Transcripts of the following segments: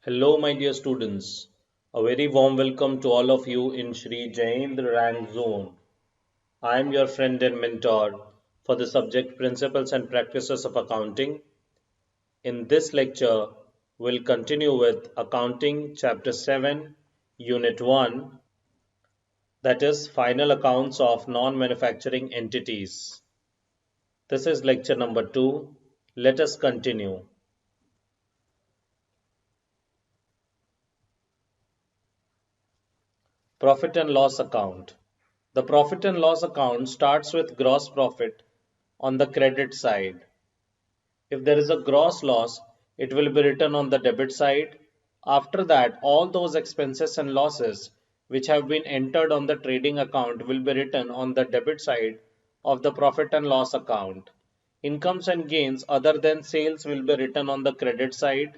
Hello, my dear students. A very warm welcome to all of you in Shri Jaindra Rank Zone. I am your friend and mentor for the subject Principles and Practices of Accounting. In this lecture, we'll continue with Accounting Chapter 7, Unit 1, that is Final Accounts of Non-Manufacturing Entities. This is lecture number 2. Let us continue. Profit and loss account. The profit and loss account starts with gross profit on the credit side. If there is a gross loss, it will be written on the debit side. After that, all those expenses and losses which have been entered on the trading account will be written on the debit side of the profit and loss account. Incomes and gains other than sales will be written on the credit side.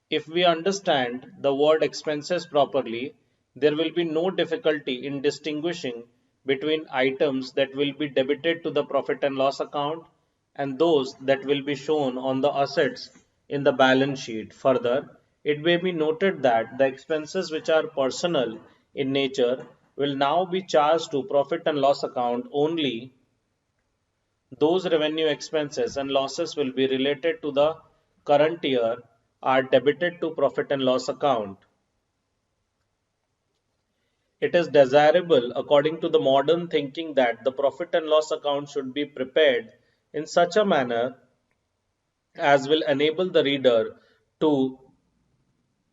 If we understand the word expenses properly, there will be no difficulty in distinguishing between items that will be debited to the profit and loss account and those that will be shown on the assets in the balance sheet. Further, it may be noted that the expenses which are personal in nature will now be charged to profit and loss account only. Those revenue expenses and losses will be related to the current year are debited to profit and loss account. It is desirable, according to the modern thinking, that the profit and loss account should be prepared in such a manner as will enable the reader to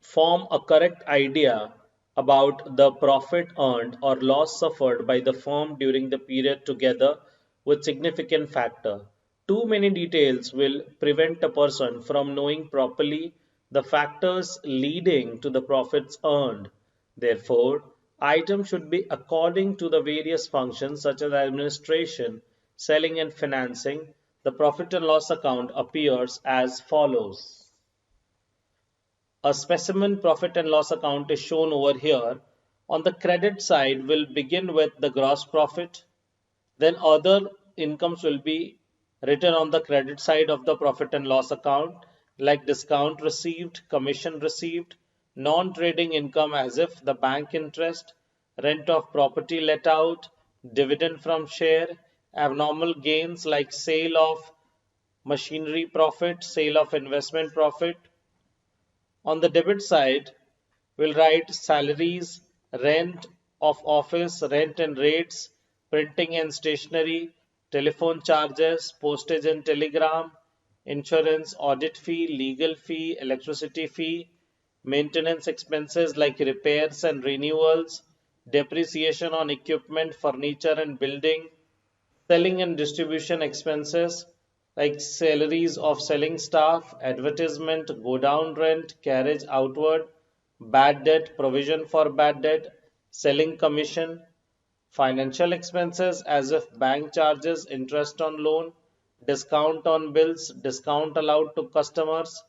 form a correct idea about the profit earned or loss suffered by the firm during the period together with significant factor. Too many details will prevent a person from knowing properly the factors leading to the profits earned. Therefore, items should be according to the various functions such as administration, selling and financing. The profit and loss account appears as follows. A specimen profit and loss account is shown over here. On the credit side, we'll begin with the gross profit. Then other incomes will be written on the credit side of the profit and loss account, like discount received, commission received, non-trading income as if the bank interest, rent of property let out, dividend from share, abnormal gains like sale of machinery profit, sale of investment profit. On the debit side, we'll write salaries, rent of office, rent and rates, printing and stationery, telephone charges, postage and telegram, insurance, audit fee, legal fee, electricity fee, maintenance expenses like repairs and renewals, depreciation on equipment, furniture and building, selling and distribution expenses like salaries of selling staff, advertisement, go down rent, carriage outward, bad debt, provision for bad debt, selling commission, financial expenses as if bank charges, interest on loan, discount on bills, discount allowed to customers,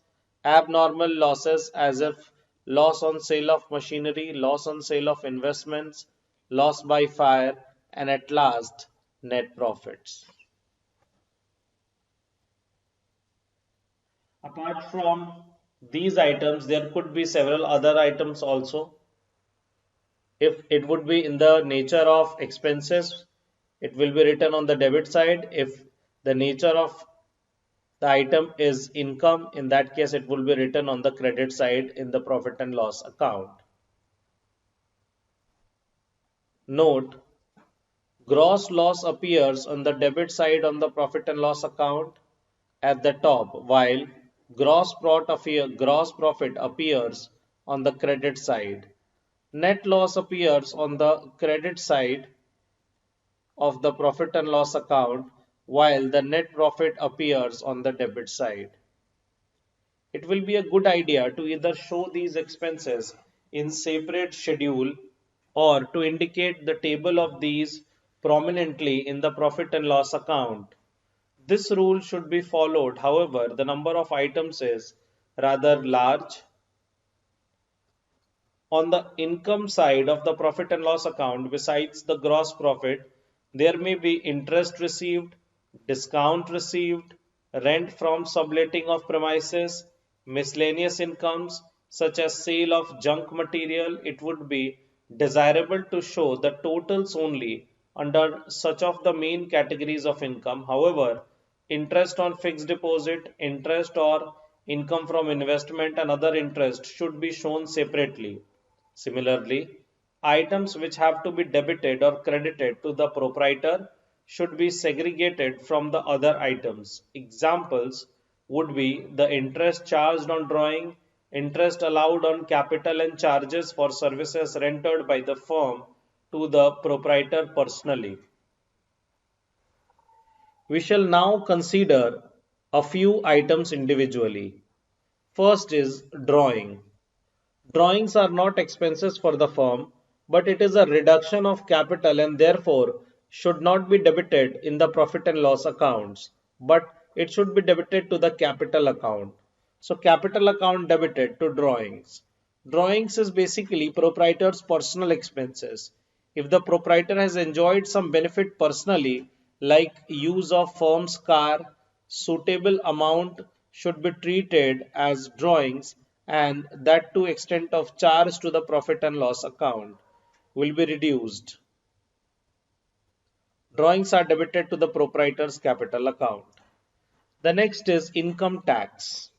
abnormal losses as if loss on sale of machinery, loss on sale of investments, loss by fire, and at last, net profits. Apart from these items, there could be several other items also. If it would be in the nature of expenses, it will be written on the debit side. If the nature of the item is income, in that case it will be written on the credit side in the profit and loss account. Note, gross loss appears on the debit side on the profit and loss account at the top, while gross profit appears on the credit side. Net loss appears on the credit side of the profit and loss account, while the net profit appears on the debit side. It will be a good idea to either show these expenses in separate schedule or to indicate the table of these prominently in the profit and loss account. This rule should be followed. However, the number of items is rather large. On the income side of the profit and loss account, besides the gross profit, there may be interest received, discount received, rent from subletting of premises, miscellaneous incomes, such as sale of junk material, it would be desirable to show the totals only under such of the main categories of income. However, interest on fixed deposit, interest or income from investment and other interest should be shown separately. Similarly, items which have to be debited or credited to the proprietor should be segregated from the other items. Examples would be the interest charged on drawing, interest allowed on capital and charges for services rendered by the firm to the proprietor personally. We shall now consider a few items individually. First is drawing. Drawings are not expenses for the firm, but it is a reduction of capital and therefore should not be debited in the profit and loss accounts, but it should be debited to the capital account. So capital account debited to drawings. Drawings is basically proprietor's personal expenses. If the proprietor has enjoyed some benefit personally, like use of firm's car, suitable amount should be treated as drawings, and that to extent of charge to the profit and loss account will be reduced. Drawings are debited to the proprietor's capital account. The next is income tax.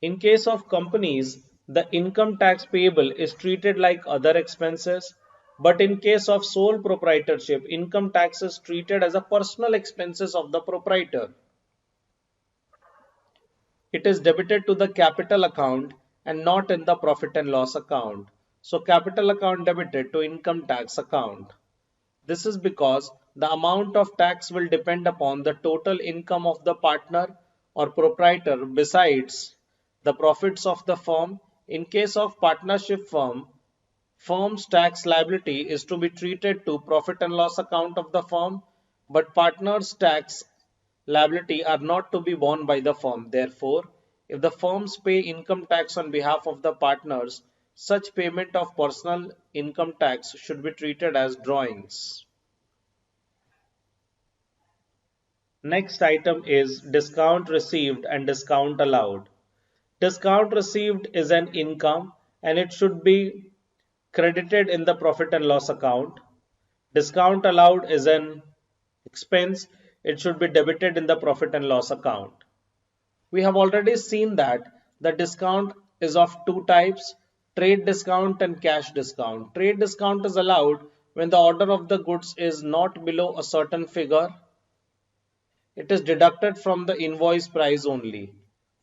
In case of companies, the income tax payable is treated like other expenses, but in case of sole proprietorship, income tax is treated as a personal expenses of the proprietor. It is debited to the capital account and not in the profit and loss account. So capital account debited to income tax account. This is because the amount of tax will depend upon the total income of the partner or proprietor besides the profits of the firm. In case of partnership firm, firm's tax liability is to be treated to profit and loss account of the firm, but partners' tax liability are not to be borne by the firm. Therefore, if the firms pay income tax on behalf of the partners, such payment of personal income tax should be treated as drawings. Next item is discount received and discount allowed. Discount received is an income and it should be credited in the profit and loss account. Discount allowed is an expense, it should be debited in the profit and loss account. We have already seen that the discount is of two types, trade discount and cash discount. Trade discount is allowed when the order of the goods is not below a certain figure. It is deducted from the invoice price only.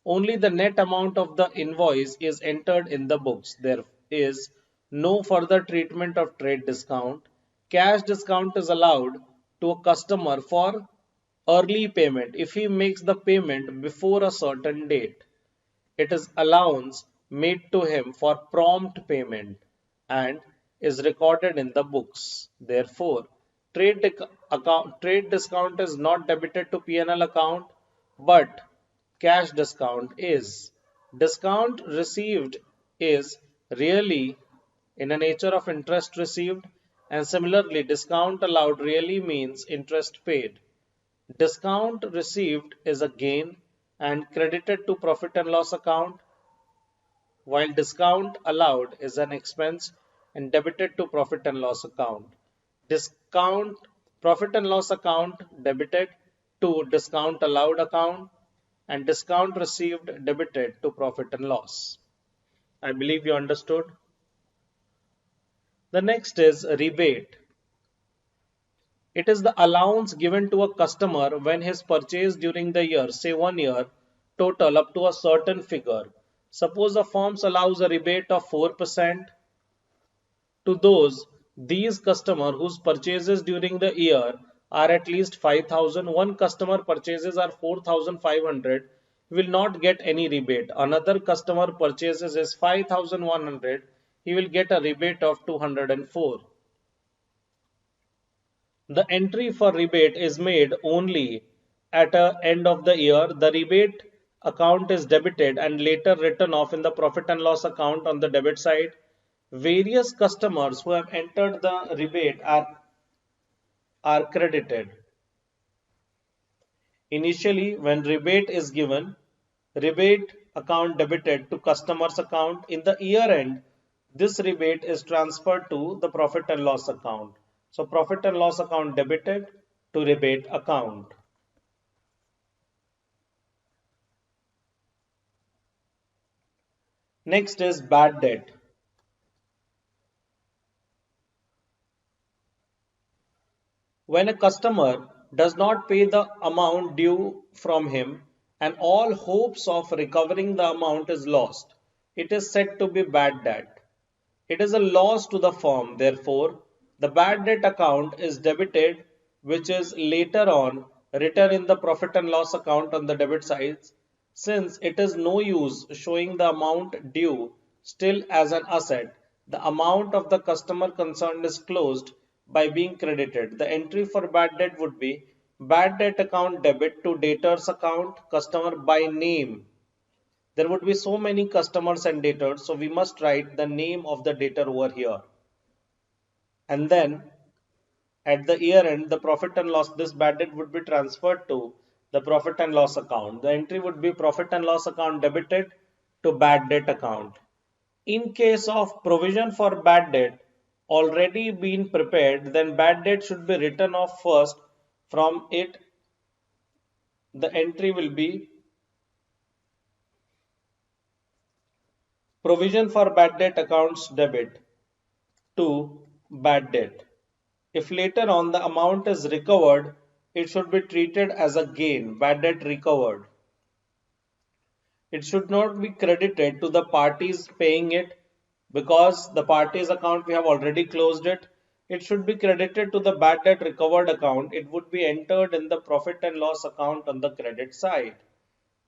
Only the net amount of the invoice is entered in the books. There is no further treatment of trade discount. Cash discount is allowed to a customer for early payment if he makes the payment before a certain date. It is allowance made to him for prompt payment and is recorded in the books. Therefore, trade discount is not debited to P&L account, but cash discount is. Discount received is really in a nature of interest received, and similarly discount allowed really means interest paid. Discount received is a gain and credited to profit and loss account, while discount allowed is an expense and debited to profit and loss account. Discount profit and loss account debited to discount allowed account, and discount received debited to profit and loss. I believe you understood. The next is rebate. It is the allowance given to a customer when his purchase during the year, say 1 year, total up to a certain figure. Suppose a firm allows a rebate of 4% to these customer whose purchases during the year are at least 5,000. One customer purchases are 4,500, will not get any rebate. Another customer purchases is 5,100, he will get a rebate of 204. The entry for rebate is made only at the end of the year. The rebate account is debited and later written off in the profit and loss account on the debit side. Various customers who have entered the rebate are credited. Initially, when rebate is given, rebate account debited to customer's account. In the year end, this rebate is transferred to the profit and loss account. So profit and loss account debited to rebate account. Next is bad debt. When a customer does not pay the amount due from him and all hopes of recovering the amount is lost, it is said to be bad debt. It is a loss to the firm. Therefore, the bad debt account is debited, which is later on written in the profit and loss account on the debit side, since it is no use showing the amount due still as an asset. The amount of the customer concerned is closed by being credited. The entry for bad debt would be bad debt account debit to debtors account customer by name. There would be so many customers and debtors, so we must write the name of the debtor over here. And then at the year end, the profit and loss, this bad debt would be transferred to the profit and loss account. The entry would be profit and loss account debited to bad debt account. In case of provision for bad debt already been prepared, then bad debt should be written off first. From it, the entry will be provision for bad debt accounts debit to bad debt. If later on the amount is recovered, it should be treated as a gain, bad debt recovered. It should not be credited to the parties paying it because the parties account we have already closed it. It should be credited to the bad debt recovered account. It would be entered in the profit and loss account on the credit side.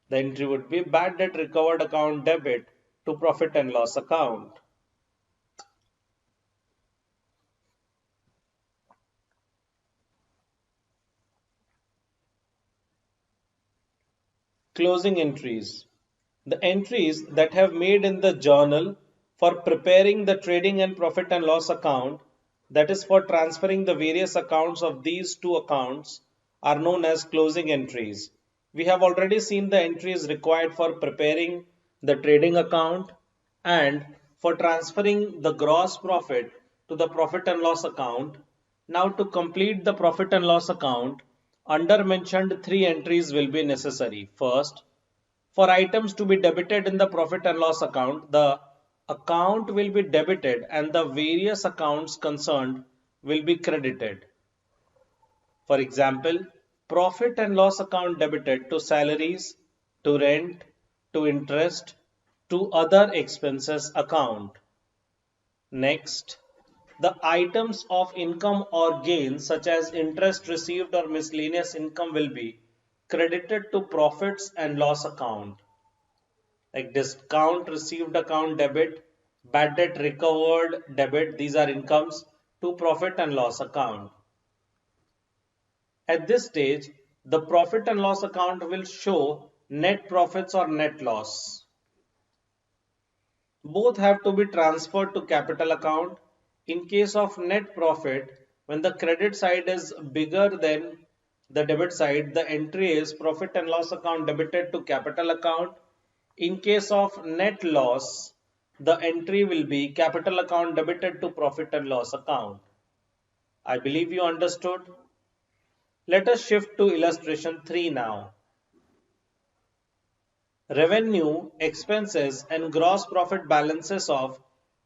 The entry would be bad debt recovered account debit to profit and loss account. Closing entries. The entries that have made in the journal for preparing the trading and profit and loss account, that is for transferring the various accounts of these two accounts, are known as closing entries. We have already seen the entries required for preparing the trading account and for transferring the gross profit to the profit and loss account. Now to complete the profit and loss account, under mentioned three entries will be necessary. First, for items to be debited in the profit and loss account, the account will be debited and the various accounts concerned will be credited. For example, profit and loss account debited to salaries, to rent, to interest, to other expenses account. Next, the items of income or gain such as interest received or miscellaneous income will be credited to profits and loss account, like discount received account debit, bad debt recovered debit, these are incomes to profit and loss account. At this stage, the profit and loss account will show net profits or net loss. Both have to be transferred to capital account. In case of net profit, when the credit side is bigger than the debit side, the entry is profit and loss account debited to capital account. In case of net loss, the entry will be capital account debited to profit and loss account. I believe you understood. Let us shift to illustration 3 now. Revenue, expenses and gross profit balances of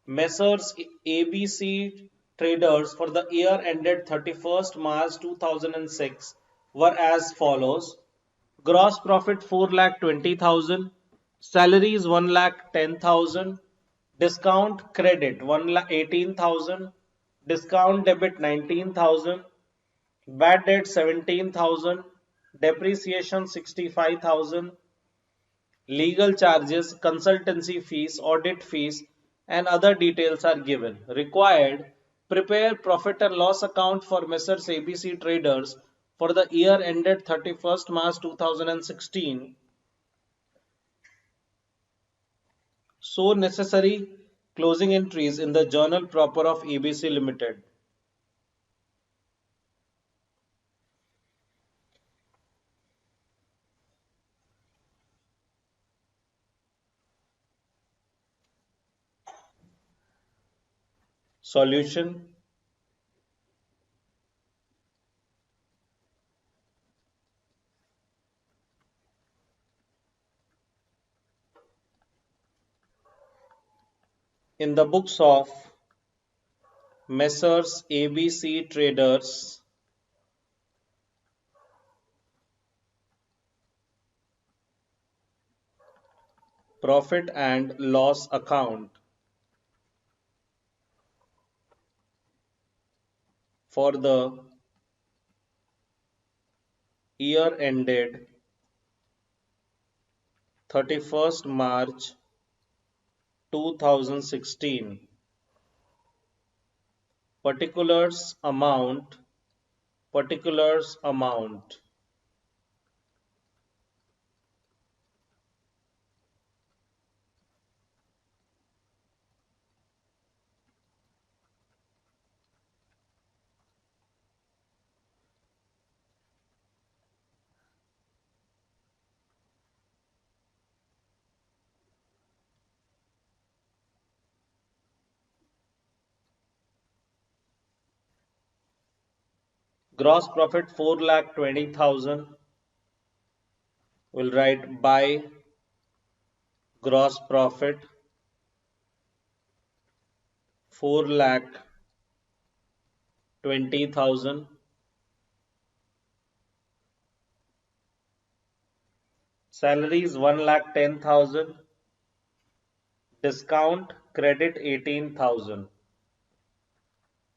Messrs. ABC Traders for the year ended 31st March 2006 were as follows. Gross profit 4,20,000, salaries 1,10,000, discount credit 1,18,000, discount debit 19,000, bad debt 17,000, depreciation 65,000, legal charges, consultancy fees, audit fees, and other details are given. Required, prepare profit and loss account for Messrs. ABC Traders for the year ended 31st March 2016. So necessary closing entries in the journal proper of ABC Limited. Solution. In the books of Messrs. ABC Traders, profit and loss account for the year ended 31st March 2016. Particulars amount. Particulars amount. Gross profit 4,20,000. We'll write by gross profit 4,20,000. Salaries 1,10,000. Discount credit 18,000.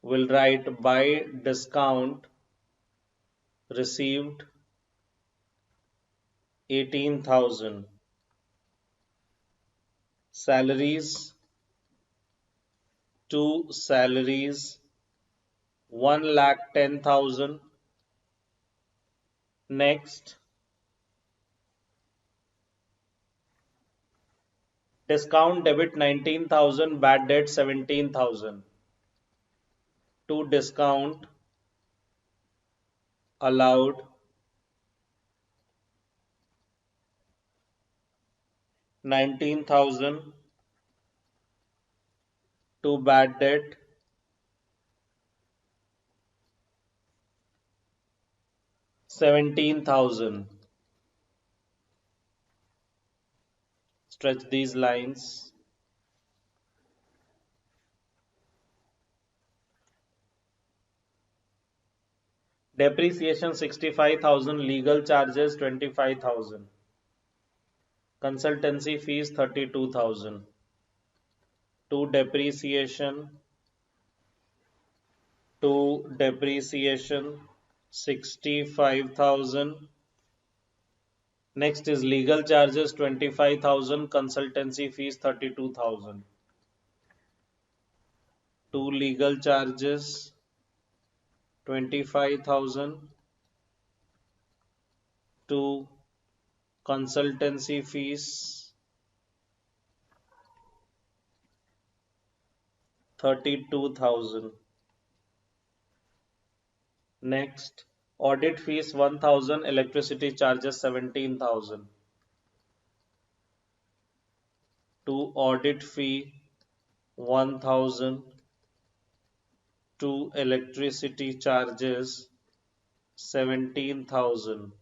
We'll write by discount received 18,000. Salaries to salaries 1,10,000. Next, discount debit 19,000, bad debt 17,000. To discount allowed 19,000. To bad debt 17,000. Stretch these lines. Depreciation 65,000. Legal charges 25,000. Consultancy fees 32,000. To depreciation 65,000. Next is legal charges 25,000. Consultancy fees 32,000. To legal charges 25,000. To consultancy fees 32,000. Next, audit fees 1,000. Electricity charges 17,000. To audit fee 1,000. To electricity charges 17,000.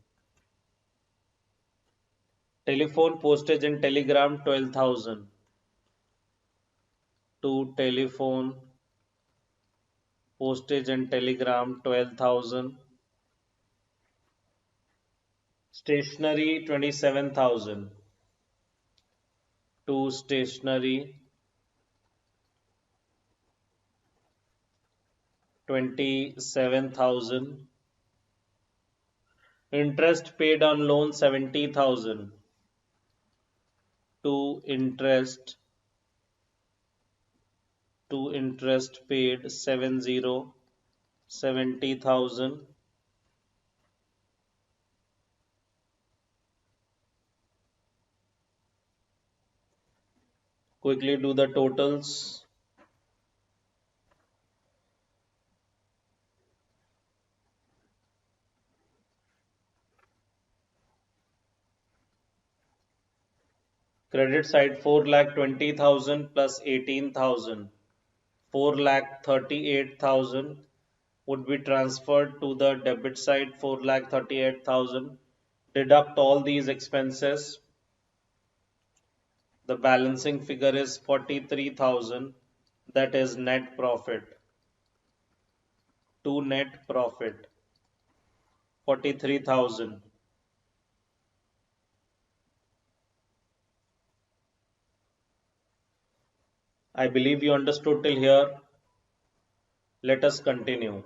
Telephone postage and telegram 12,000. To telephone postage and telegram 12,000. Stationery 27,000. To stationery 27,000. Interest paid on loan 70,000. To interest paid 70,000. Quickly do the totals. Credit side 4,20,000 plus 18,000. 4,38,000 would be transferred to the debit side. 4,38,000. Deduct all these expenses. The balancing figure is 43,000. That is net profit. To net profit 43,000. I believe you understood till here. Let us continue.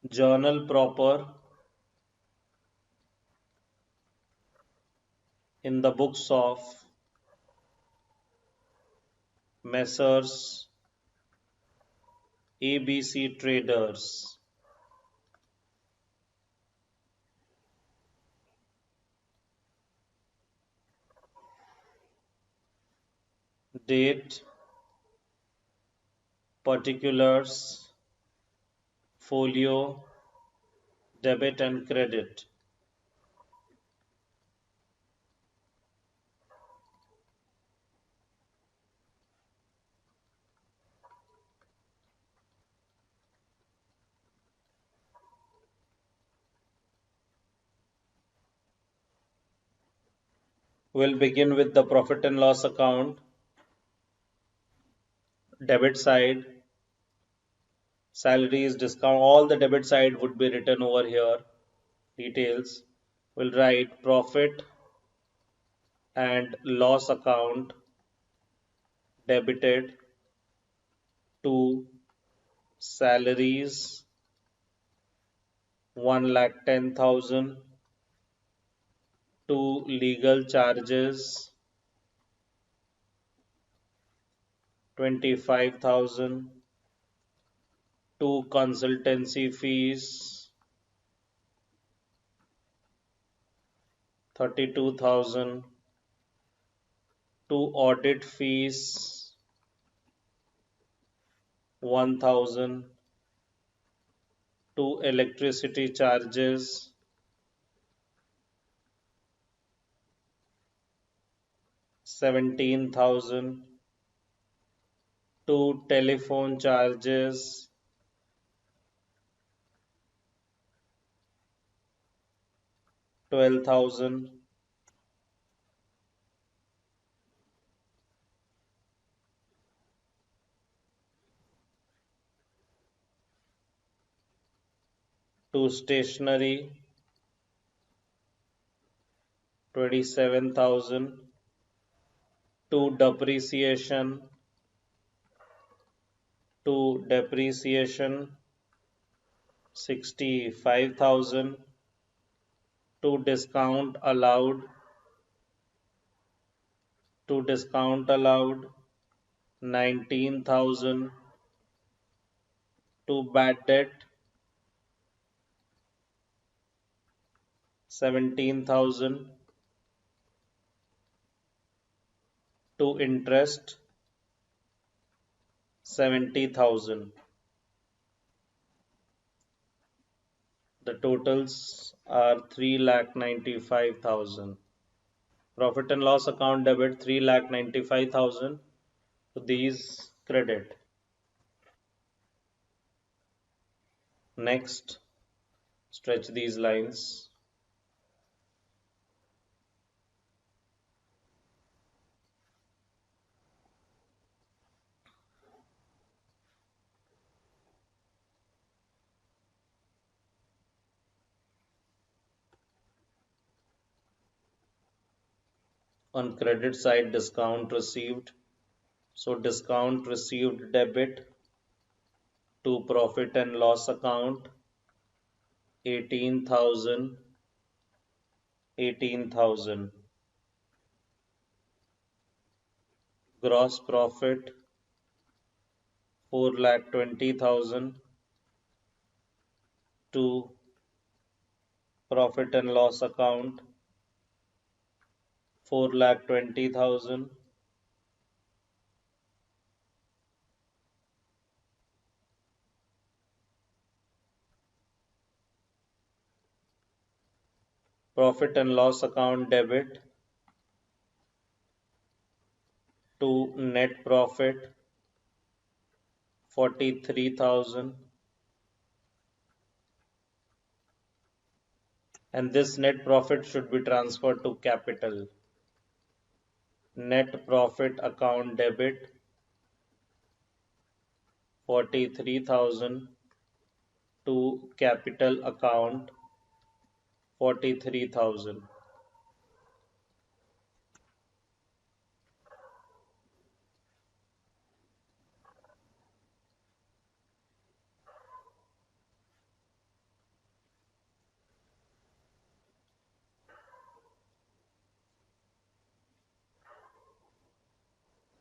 Journal proper in the books of Messrs. ABC Traders. Date, particulars, folio, debit and credit. We'll begin with the profit and loss account. Debit side, salaries, discount, all the debit side would be written over here. Details. We'll write profit and loss account debited to salaries 1,10,000, to legal charges 25,000, to consultancy fees 32,000, to audit fees 1,000, to electricity charges 17,000, to telephone charges 12,000, to stationery 27,000, to depreciation 65,000, to discount allowed 19,000, to bad debt 17,000, to interest 70,000. The totals are 3,95,000. Profit and loss account debit 3,95,000 to these credit. Next, stretch these lines. On credit side, discount received. So discount received debit to profit and loss account 18,000, 18,000. Gross profit 4,20,000 to profit and loss account 4,20,000. profit and loss account debit to net profit 43,000, and this net profit should be transferred to capital. Net profit account debit 43,000 to capital account 43,000.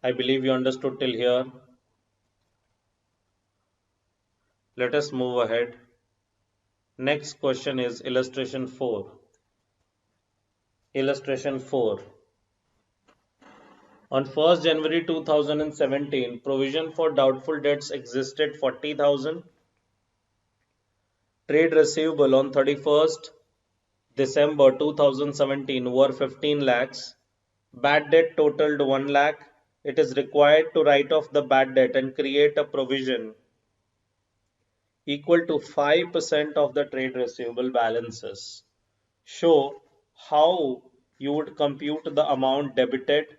I believe you understood till here. Let us move ahead. Next question is illustration 4. Illustration 4. On 1st January 2017, provision for doubtful debts existed 40,000. Trade receivable on 31st December 2017 were 15 lakhs. Bad debt totaled 1 lakh. It is required to write off the bad debt and create a provision equal to 5% of the trade receivable balances. Show how you would compute the amount debited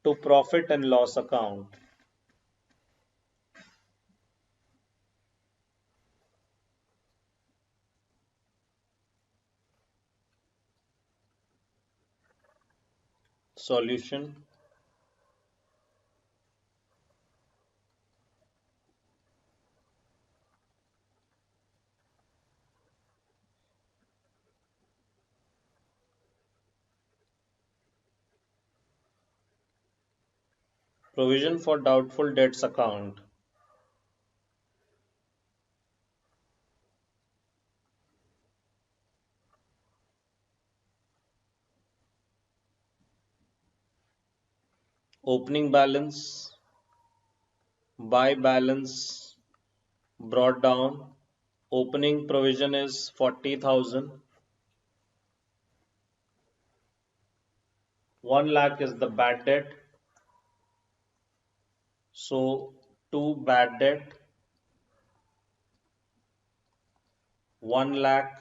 to profit and loss account. Solution. Provision for doubtful debts account. Opening balance by balance brought down. Opening provision is 40,000. 1 lakh is the bad debt. So to bad debt 1 lakh.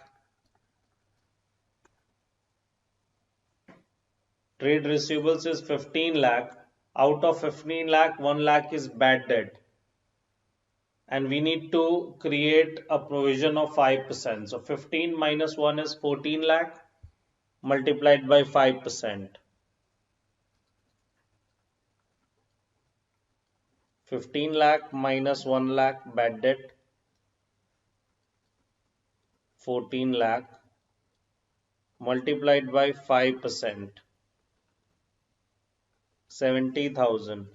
Trade receivables is 15 lakh. Out of 15 lakh, 1 lakh is bad debt. And we need to create a provision of 5%. So 15 minus 1 is 14 lakh multiplied by 5%. 15 lakh minus 1 lakh bad debt 14 lakh multiplied by 5% 70,000.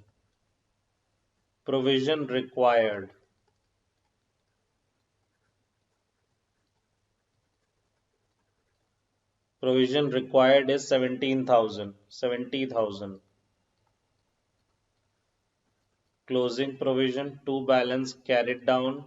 Provision required. Provision required is 17,000. 70,000. Closing provision to balance carried down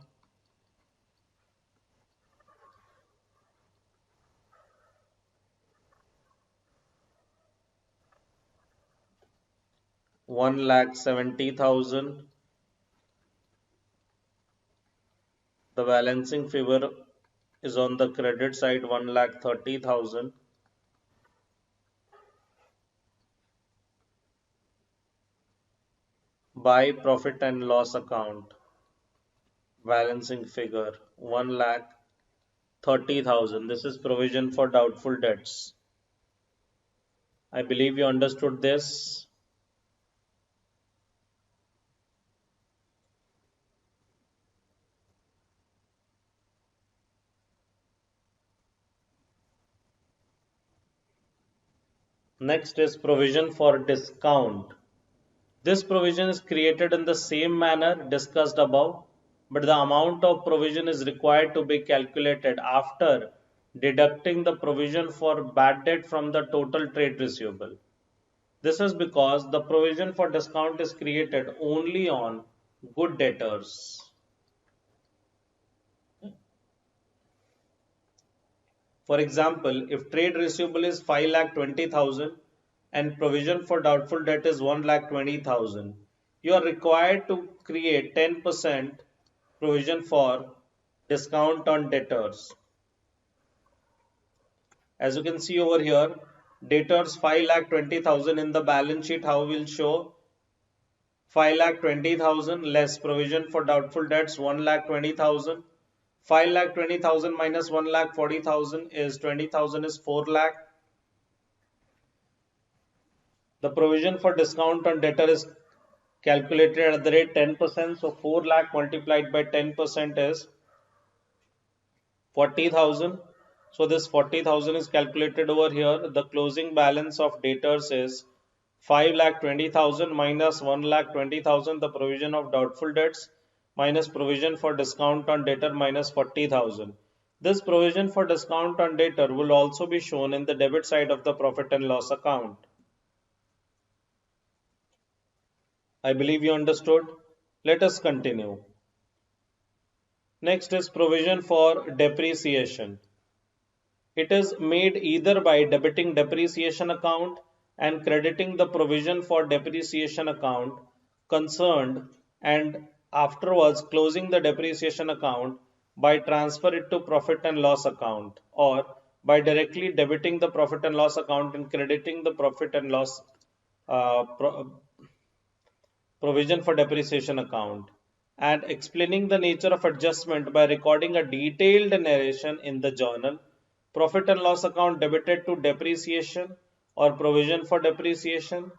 1,70,000. The balancing figure is on the credit side 1,30,000. By profit and loss account. Balancing figure 1,30,000. This is provision for doubtful debts. I believe you understood this. Next is provision for discount. This provision is created in the same manner discussed above, but the amount of provision is required to be calculated after deducting the provision for bad debt from the total trade receivable. This is because the provision for discount is created only on good debtors. For example, if trade receivable is 5,20,000 and provision for doubtful debt is 1,20,000, you are required to create 10% provision for discount on debtors. As you can see over here, debtors 5,20,000 in the balance sheet, how will show 5,20,000 less provision for doubtful debts 1,20,000. 5,20,000 minus 1,40,000 is 20,000 is 4 lakh. The provision for discount on debtor is calculated at the rate 10%. So 4 lakh multiplied by 10% is 40,000. So this 40,000 is calculated over here. The closing balance of debtors is 5,20,000 minus 1,20,000, the provision of doubtful debts minus provision for discount on debtor minus 40,000. This provision for discount on debtor will also be shown in the debit side of the profit and loss account. I believe you understood. Let us continue. Next is provision for depreciation. It is made either by debiting depreciation account and crediting the provision for depreciation account concerned, and afterwards closing the depreciation account by transfer it to profit and loss account, or by directly debiting the profit and loss account and crediting the profit and loss uh, provision for depreciation account, and explaining the nature of adjustment by recording a detailed narration in the journal. Profit and loss account debited to depreciation or provision for depreciation.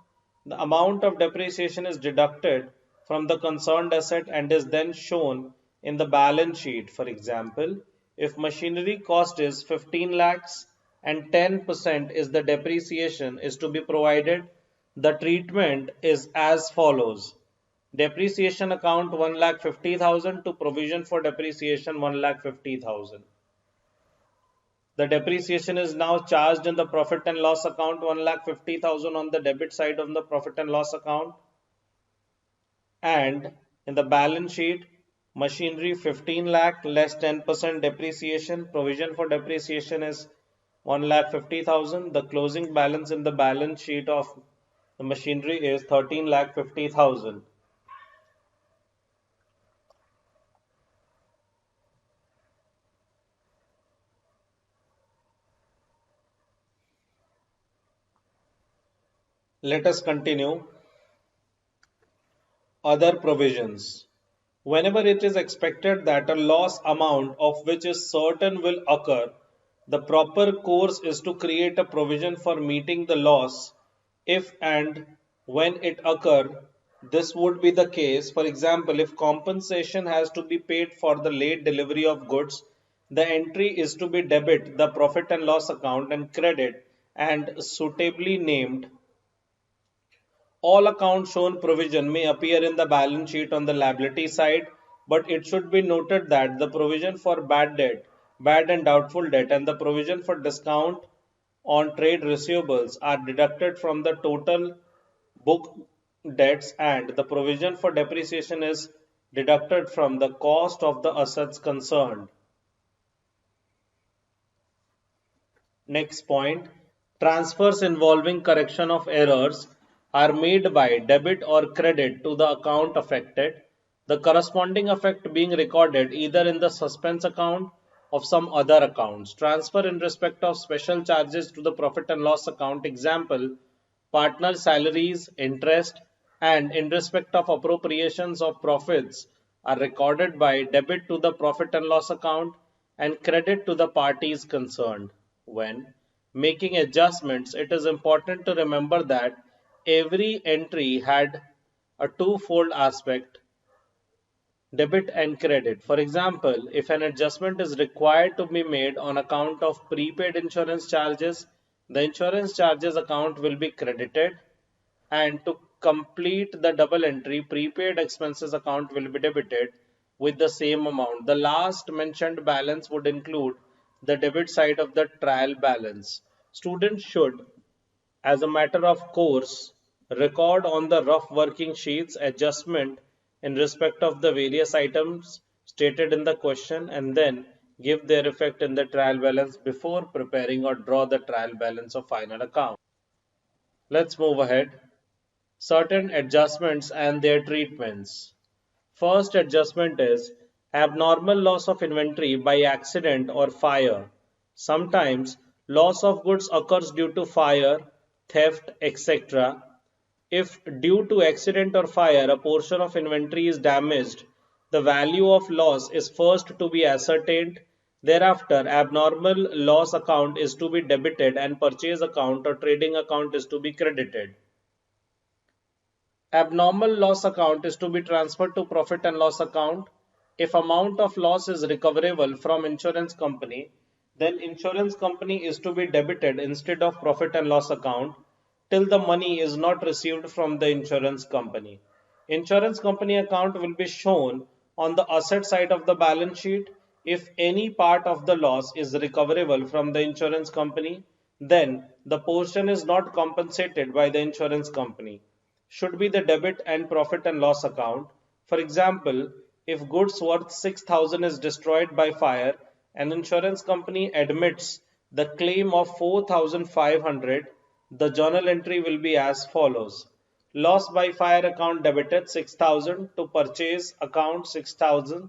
The amount of depreciation is deducted from the concerned asset and is then shown in the balance sheet. For example, if machinery cost is 15 lakhs and 10% is the depreciation is to be provided, the treatment is as follows. Depreciation account 1,50,000 to provision for depreciation 1,50,000. The depreciation is now charged in the profit and loss account 1,50,000 on the debit side of the profit and loss account, and in the balance sheet machinery 15 lakh less 10% depreciation, provision for depreciation is 1,50,000. The closing balance in the balance sheet of the machinery is 13,50,000. Let us continue. Other provisions. Whenever it is expected that a loss amount of which is certain will occur, the proper course is to create a provision for meeting the loss if and when it occur. This would be the case. For example, if compensation has to be paid for the late delivery of goods, the entry is to be debit the profit and loss account and credit and suitably named. All accounts shown provision may appear in the balance sheet on the liability side, but it should be noted that the provision for bad debt, bad and doubtful debt, and the provision for discount on trade receivables are deducted from the total book debts, and the provision for depreciation is deducted from the cost of the assets concerned. Next point, transfers involving correction of errors are made by debit or credit to the account affected, the corresponding effect being recorded either in the suspense account of some other accounts. Transfer in respect of special charges to the profit and loss account, example, partner salaries, interest, and in respect of appropriations of profits are recorded by debit to the profit and loss account and credit to the parties concerned. When making adjustments, it is important to remember that every entry had a twofold aspect, debit and credit. For example, if an adjustment is required to be made on account of prepaid insurance charges, the insurance charges account will be credited, and to complete the double entry, prepaid expenses account will be debited with the same amount. The last mentioned balance would include the debit side of the trial balance. Students should, as a matter of course, record on the rough working sheets adjustment in respect of the various items stated in the question, and then give their effect in the trial balance before preparing or draw the trial balance of final account. Let's move ahead. Certain adjustments and their treatments. First adjustment is abnormal loss of inventory by accident or fire. Sometimes loss of goods occurs due to fire, theft, etc. If due to accident or fire a portion of inventory is damaged, the value of loss is first to be ascertained. Thereafter, abnormal loss account is to be debited and purchase account or trading account is to be credited. Abnormal loss account is to be transferred to profit and loss account. If amount of loss is recoverable from insurance company, then insurance company is to be debited instead of profit and loss account till the money is not received from the insurance company. Insurance company account will be shown on the asset side of the balance sheet. If any part of the loss is recoverable from the insurance company, then the portion is not compensated by the insurance company, should be the debit and profit and loss account. For example, if goods worth 6,000 is destroyed by fire, an insurance company admits the claim of 4,500, the journal entry will be as follows. Loss by fire account debited 6,000 to purchase account 6,000.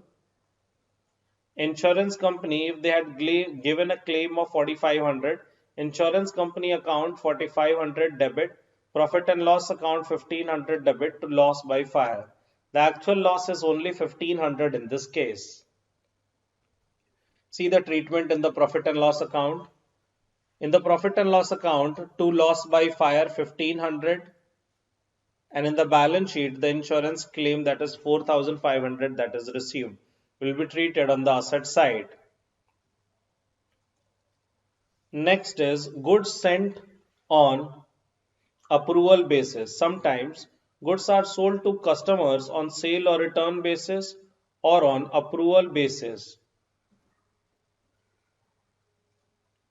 Insurance company, if they had given a claim of 4,500, insurance company account 4,500 debit, profit and loss account 1,500 debit to loss by fire. The actual loss is only 1,500 in this case. See the treatment in the profit and loss account. In the profit and loss account, to loss by fire 1,500, and in the balance sheet the insurance claim, that is 4,500, that is received, will be treated on the asset side. Next is goods sent on approval basis. Sometimes goods are sold to customers on sale or return basis or on approval basis.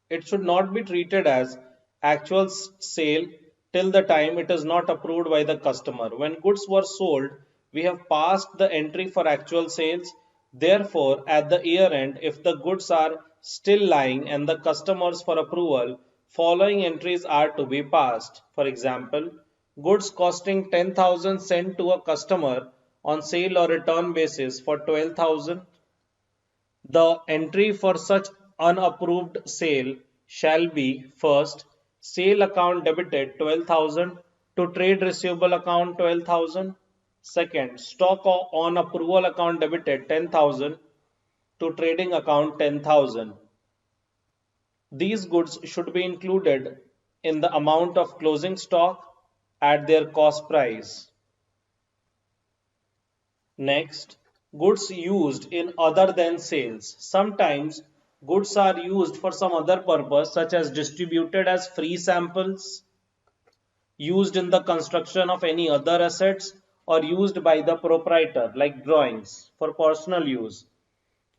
It should not be treated as actual sale till the time it is not approved by the customer. When goods were sold, we have passed the entry for actual sales. Therefore, at the year end, if the goods are still lying and the customers for approval, following entries are to be passed. For example, goods costing 10,000 sent to a customer on sale or return basis for 12,000. The entry for such unapproved sale shall be: first, sale account debited 12,000 to trade receivable account 12,000. Second, stock on approval account debited 10,000 to trading account 10,000. These goods should be included in the amount of closing stock at their cost price. Next, goods used in other than sales. Sometimes goods are used for some other purpose, such as distributed as free samples, used in the construction of any other assets, or used by the proprietor like drawings for personal use.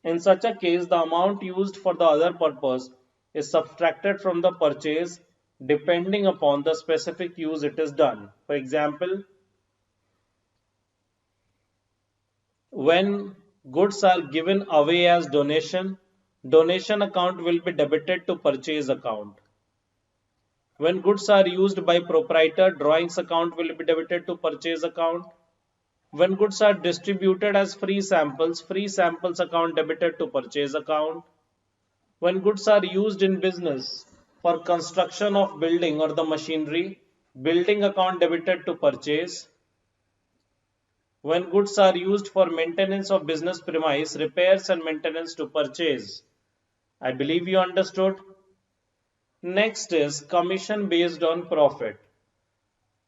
In such a case, the amount used for the other purpose is subtracted from the purchase depending upon the specific use it is done. For example, when goods are given away as donation, donation account will be debited to purchase account. When goods are used by proprietor, drawings account will be debited to purchase account. When goods are distributed as free samples account debited to purchase account. When goods are used in business for construction of building or the machinery, building account debited to purchase. When goods are used for maintenance of business premise, repairs and maintenance to purchase. I believe you understood. Next is commission based on profit.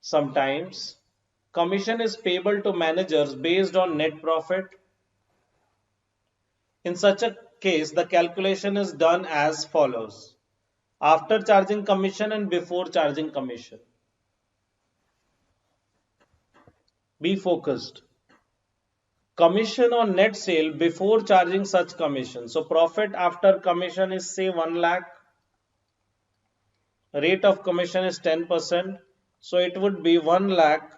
Sometimes commission is payable to managers based on net profit. In such a case, the calculation is done as follows: after charging commission and before charging commission. Be focused. Commission on net sale before charging such commission. So profit after commission is say 1 lakh. Rate of commission is 10%. So it would be 1 lakh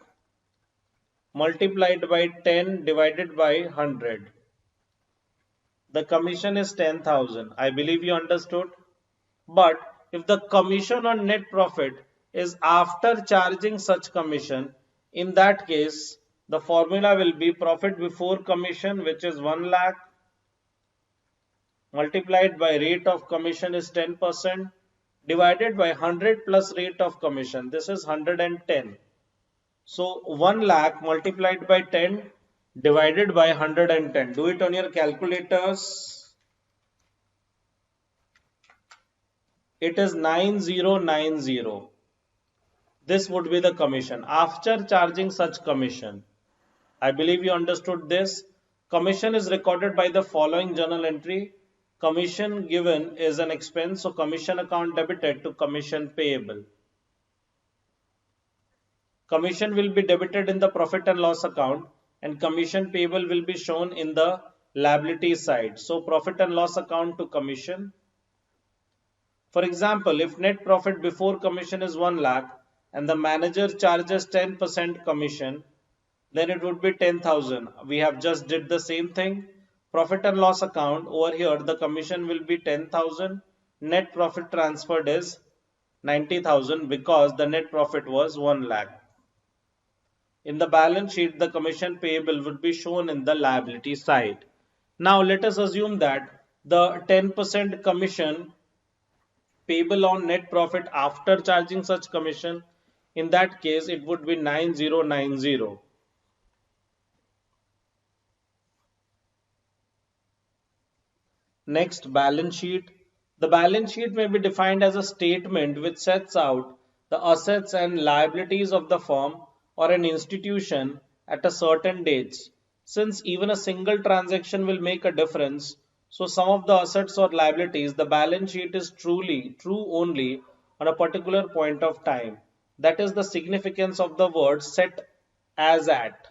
multiplied by 10 divided by 100. The commission is 10,000. I believe you understood. But if the commission on net profit is after charging such commission, in that case, the formula will be profit before commission, which is 1 lakh, multiplied by rate of commission is 10%, divided by 100 plus rate of commission. This is 110. So 1 lakh multiplied by 10 divided by 110. Do it on your calculators. It is 9090. This would be the commission after charging such commission. I believe you understood this. Commission is recorded by the following journal entry. Commission given is an expense, so commission account debited to commission payable. Commission will be debited in the profit and loss account, and commission payable will be shown in the liability side. So profit and loss account to commission. For example, if net profit before commission is 1 lakh and the manager charges 10% commission, then it would be 10,000. We have just did the same thing. Profit and loss account, over here the commission will be 10,000. Net profit transferred is 90,000 because the net profit was 1 lakh. In the balance sheet, the commission payable would be shown in the liability side. Now let us assume that the 10% commission payable on net profit after charging such commission, in that case it would be 9090. Next, balance sheet. The balance sheet may be defined as a statement which sets out the assets and liabilities of the firm or an institution at a certain dates. Since even a single transaction will make a difference, so some of the assets or liabilities, the balance sheet is true only on a particular point of time. That is the significance of the word set as at.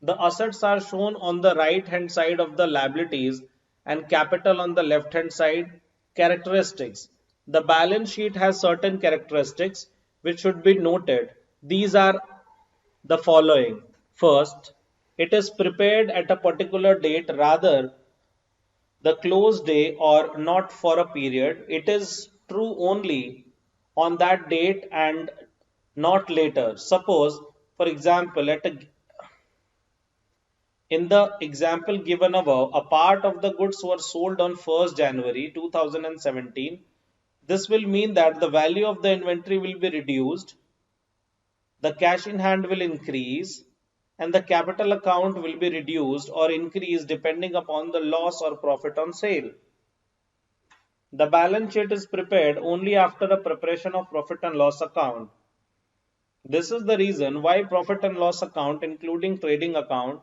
The assets are shown on the right hand side of the liabilities and capital on the left hand side. Characteristics. The balance sheet has certain characteristics which should be noted. These are the following. First, it is prepared at a particular date, rather the close day or not for a period. It is true only on that date and not later. Suppose, for example, in the example given above, a part of the goods were sold on 1st January 2017. This will mean that the value of the inventory will be reduced, the cash in hand will increase, and the capital account will be reduced or increased depending upon the loss or profit on sale. The balance sheet is prepared only after a preparation of profit and loss account. This is the reason why profit and loss account, including trading account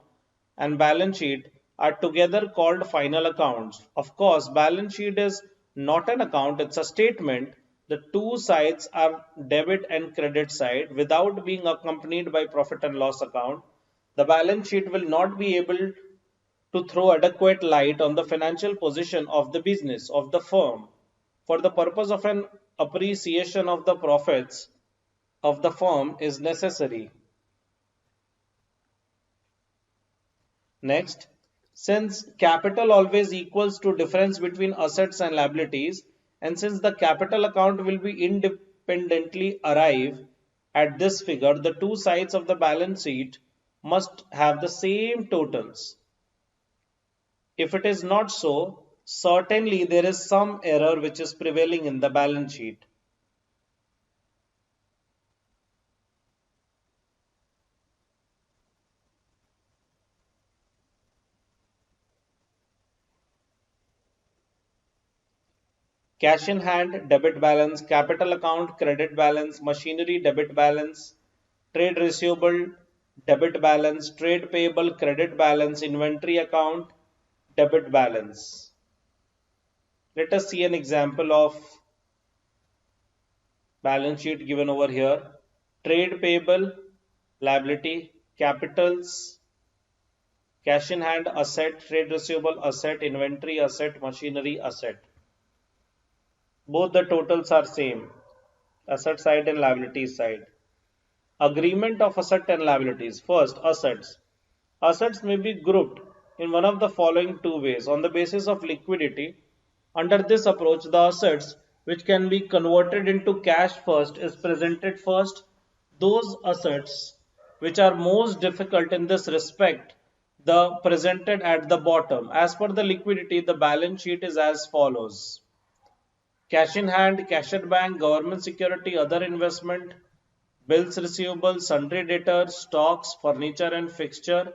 and balance sheet, are together called final accounts. Of course, balance sheet is not an account, it's a statement. The two sides are debit and credit side. Without being accompanied by profit and loss account, the balance sheet will not be able to throw adequate light on the financial position of the business, of the firm. For the purpose of an appreciation of the profits of the firm is necessary. Next, since capital always equals to difference between assets and liabilities, and since the capital account will be independently arrive at this figure, the two sides of the balance sheet must have the same totals. If it is not so, certainly there is some error which is prevailing in the balance sheet. Cash in hand, debit balance; capital account, credit balance; machinery, debit balance; trade receivable, debit balance; trade payable, credit balance; inventory account, debit balance. Let us see an example of balance sheet given over here. Trade payable, liability; capitals, cash in hand, asset; trade receivable, asset; inventory, asset; machinery, asset. Both the totals are same, asset side and liability side. Agreement of asset and liabilities. First, assets. Assets may be grouped in one of the following two ways. On the basis of liquidity, under this approach, the assets which can be converted into cash first is presented first. Those assets which are most difficult in this respect, the presented at the bottom. As per the liquidity, the balance sheet is as follows: cash in hand, cash at bank, government security, other investment, bills receivable, sundry debtors, stocks, furniture and fixture,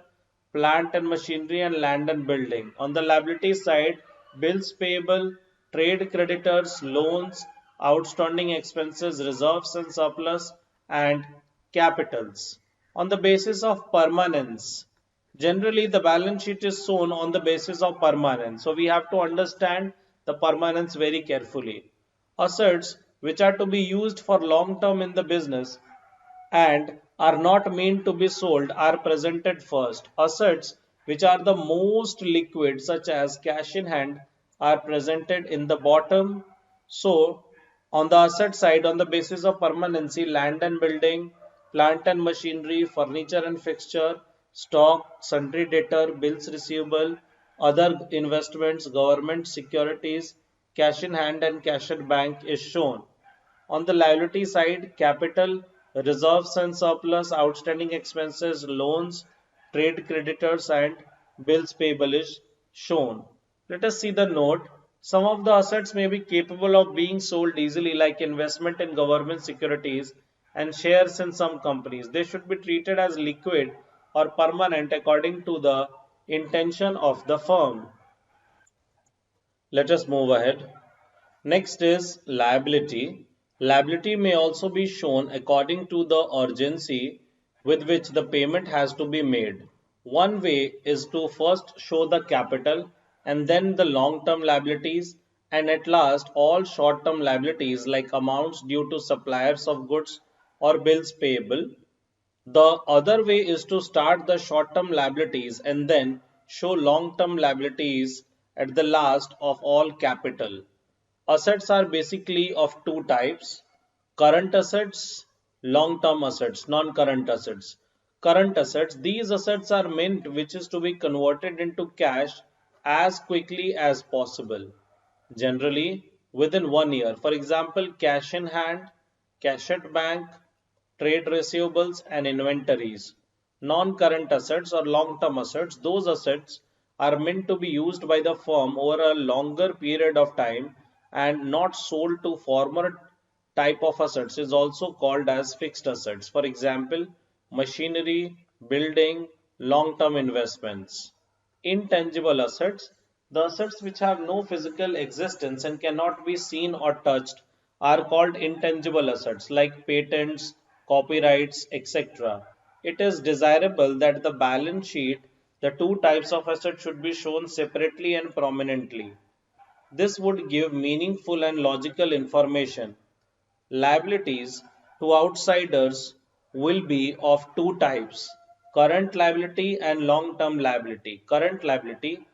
plant and machinery, and land and building. On the liability side, bills payable, trade creditors, loans, outstanding expenses, reserves and surplus, and capitals. On the basis of permanence, generally the balance sheet is shown on the basis of permanence. So we have to understand the permanence very carefully. Assets which are to be used for long term in the business and are not meant to be sold are presented first. Assets which are the most liquid, such as cash in hand, are presented in the bottom. So, on the asset side, on the basis of permanency, land and building, plant and machinery, furniture and fixture, stock, sundry debtor, bills receivable, other investments, government securities, cash in hand, and cash at bank is shown. On the liability side, capital, reserves and surplus, outstanding expenses, loans, trade creditors, and bills payable is shown. Let us see the note. Some of the assets may be capable of being sold easily, like investment in government securities and shares in some companies. They should be treated as liquid or permanent according to the intention of the firm. Let us move ahead. Next is liability. Liability may also be shown according to the urgency with which the payment has to be made. One way is to first show the capital and then the long term liabilities, and at last all short term liabilities like amounts due to suppliers of goods or bills payable. The other way is to start the short term liabilities and then show long term liabilities at the last of all capital. Assets are basically of two types: current assets, long term assets, non current assets. Current assets, these assets are meant which is to be converted into cash as quickly as possible, generally within 1 year. For example, cash in hand, cash at bank, trade receivables, and inventories. Non current assets or long term assets, those assets are meant to be used by the firm over a longer period of time and not sold to former type of assets is also called as fixed assets. For example, machinery, building, long term investments. Intangible assets, the assets which have no physical existence and cannot be seen or touched, are called intangible assets like patents, copyrights, etc. It is desirable that the balance sheet, the two types of assets should be shown separately and prominently. This would give meaningful and logical information. Liabilities to outsiders will be of two types: current liability and long term liability. Current liability,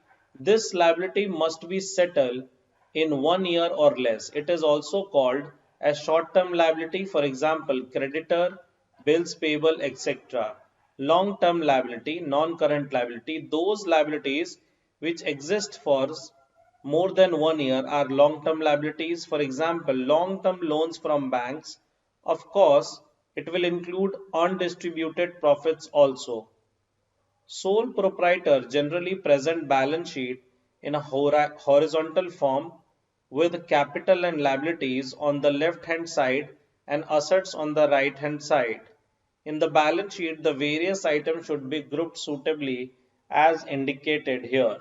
this liability must be settled in 1 year or less. It is also called as short term liability, for example, creditor, bills payable, etc. Long term liability, non current liability, those liabilities which exist for more than 1 year are long term liabilities. For example, long term loans from banks. Of course, it will include undistributed profits also. Sole proprietor generally present balance sheet in a horizontal form with capital and liabilities on the left hand side and assets on the right hand side. In the balance sheet, the various items should be grouped suitably as indicated here.